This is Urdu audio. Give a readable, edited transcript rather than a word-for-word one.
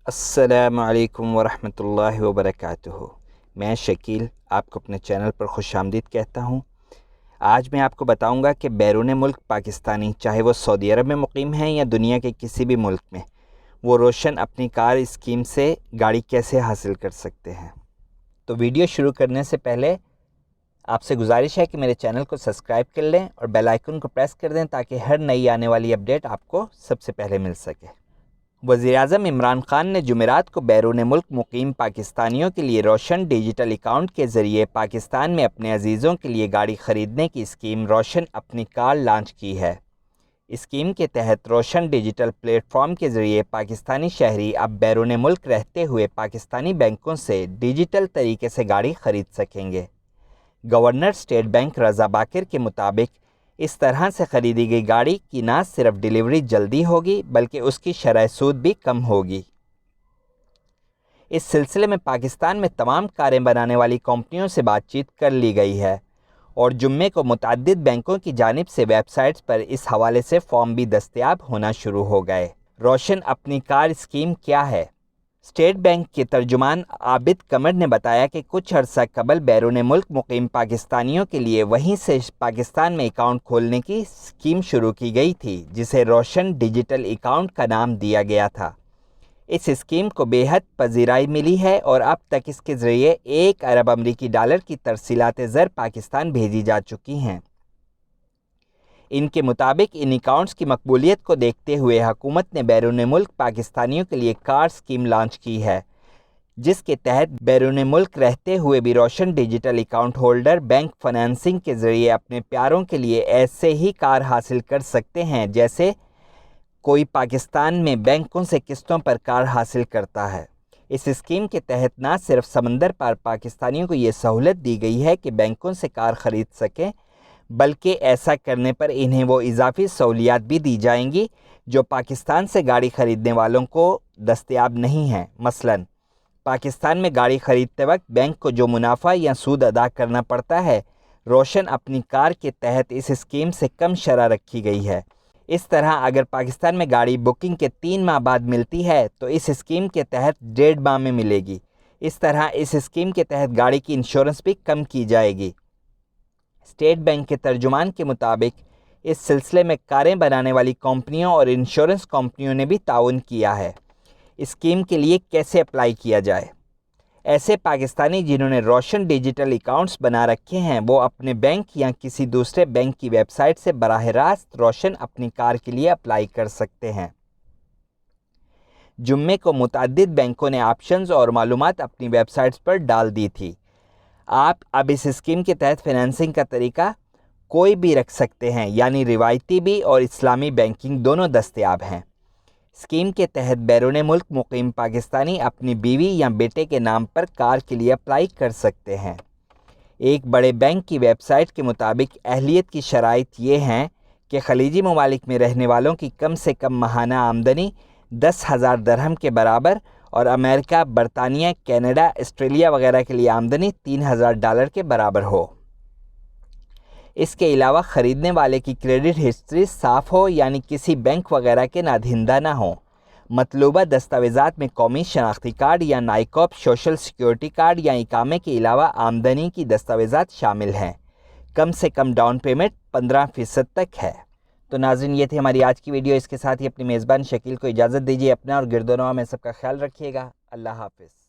السلام علیکم ورحمۃ اللہ وبرکاتہ۔ میں شکیل آپ کو اپنے چینل پر خوش آمدید کہتا ہوں۔ آج میں آپ کو بتاؤں گا کہ بیرون ملک پاکستانی، چاہے وہ سعودی عرب میں مقیم ہیں یا دنیا کے کسی بھی ملک میں، وہ روشن اپنی کار اسکیم سے گاڑی کیسے حاصل کر سکتے ہیں۔ تو ویڈیو شروع کرنے سے پہلے آپ سے گزارش ہے کہ میرے چینل کو سبسکرائب کر لیں اور بیل آئیکن کو پریس کر دیں تاکہ ہر نئی آنے والی اپڈیٹ آپ کو سب سے پہلے مل سکے۔ وزیراعظم عمران خان نے جمعرات کو بیرون ملک مقیم پاکستانیوں کے لیے روشن ڈیجیٹل اکاؤنٹ کے ذریعے پاکستان میں اپنے عزیزوں کے لیے گاڑی خریدنے کی اسکیم روشن اپنی کار لانچ کی ہے۔ اسکیم کے تحت روشن ڈیجیٹل پلیٹ فارم کے ذریعے پاکستانی شہری اب بیرون ملک رہتے ہوئے پاکستانی بینکوں سے ڈیجیٹل طریقے سے گاڑی خرید سکیں گے۔ گورنر اسٹیٹ بینک رضا باکر کے مطابق اس طرح سے خریدی گئی گاڑی کی نہ صرف ڈیلیوری جلدی ہوگی بلکہ اس کی شرح سود بھی کم ہوگی۔ اس سلسلے میں پاکستان میں تمام کاریں بنانے والی کمپنیوں سے بات چیت کر لی گئی ہے اور جمعے کو متعدد بینکوں کی جانب سے ویب سائٹس پر اس حوالے سے فارم بھی دستیاب ہونا شروع ہو گئے۔ روشن اپنی کار اسکیم کیا ہے؟ اسٹیٹ بینک کے ترجمان عابد قمر نے بتایا کہ کچھ عرصہ قبل بیرون ملک مقیم پاکستانیوں کے لیے وہیں سے پاکستان میں اکاؤنٹ کھولنے کی اسکیم شروع کی گئی تھی جسے روشن ڈیجیٹل اکاؤنٹ کا نام دیا گیا تھا۔ اس اسکیم کو بے حد پذیرائی ملی ہے اور اب تک اس کے ذریعے 1 ارب امریکی ڈالر کی ترسیلات زر پاکستان بھیجی جا چکی ہیں۔ ان کے مطابق ان اکاؤنٹس کی مقبولیت کو دیکھتے ہوئے حکومت نے بیرون ملک پاکستانیوں کے لیے کار اسکیم لانچ کی ہے، جس کے تحت بیرون ملک رہتے ہوئے بھی روشن digital account holder bank financing کے ذریعے اپنے پیاروں کے لیے ایسے ہی کار حاصل کر سکتے ہیں جیسے کوئی پاکستان میں بینکوں سے قسطوں پر کار حاصل کرتا ہے۔ اس اسکیم کے تحت نہ صرف سمندر پار پاکستانیوں کو یہ سہولت دی گئی ہے کہ بینکوں سے کار خرید سکیں، بلکہ ایسا کرنے پر انہیں وہ اضافی سہولیات بھی دی جائیں گی جو پاکستان سے گاڑی خریدنے والوں کو دستیاب نہیں ہیں۔ مثلاً پاکستان میں گاڑی خریدتے وقت بینک کو جو منافع یا سود ادا کرنا پڑتا ہے، روشن اپنی کار کے تحت اس اسکیم سے کم شرح رکھی گئی ہے۔ اس طرح اگر پاکستان میں گاڑی بکنگ کے 3 ماہ بعد ملتی ہے تو اس اسکیم کے تحت 1.5 ماہ میں ملے گی۔ اس طرح اس اسکیم کے تحت گاڑی کی انشورنس بھی کم کی جائے گی۔ اسٹیٹ بینک کے ترجمان کے مطابق اس سلسلے میں کاریں بنانے والی کمپنیوں اور انشورنس کمپنیوں نے بھی تعاون کیا ہے۔ اسکیم کے لیے کیسے اپلائی کیا جائے؟ ایسے پاکستانی جنہوں نے روشن ڈیجیٹل اکاؤنٹس بنا رکھے ہیں وہ اپنے بینک یا کسی دوسرے بینک کی ویب سائٹ سے براہ راست روشن اپنی کار کے لیے اپلائی کر سکتے ہیں۔ جمعے کو متعدد بینکوں نے آپشنز اور معلومات اپنی ویب سائٹس پر ڈال دی تھی۔ آپ اب اس اسکیم کے تحت فنانسنگ کا طریقہ کوئی بھی رکھ سکتے ہیں، یعنی روایتی بھی اور اسلامی بینکنگ دونوں دستیاب ہیں۔ اسکیم کے تحت بیرون ملک مقیم پاکستانی اپنی بیوی یا بیٹے کے نام پر کار کے لیے اپلائی کر سکتے ہیں۔ ایک بڑے بینک کی ویب سائٹ کے مطابق اہلیت کی شرائط یہ ہیں کہ خلیجی ممالک میں رہنے والوں کی کم سے کم ماہانہ آمدنی 10,000 درہم کے برابر اور امریکہ، برطانیہ، کینیڈا، آسٹریلیا وغیرہ کے لیے آمدنی 3,000 ڈالر کے برابر ہو۔ اس کے علاوہ خریدنے والے کی کریڈٹ ہسٹری صاف ہو، یعنی کسی بینک وغیرہ کے نادہندہ نہ ہوں۔ مطلوبہ دستاویزات میں قومی شناختی کارڈ یا نائکوپ سوشل سیکیورٹی کارڈ یا اقامے کے علاوہ آمدنی کی دستاویزات شامل ہیں۔ کم سے کم ڈاؤن پیمنٹ 15% تک ہے۔ تو ناظرین، یہ تھی ہماری آج کی ویڈیو۔ اس کے ساتھ ہی اپنی میزبان شکیل کو اجازت دیجیے۔ اپنا اور گرد و نواح میں سب کا خیال رکھیے گا۔ اللہ حافظ۔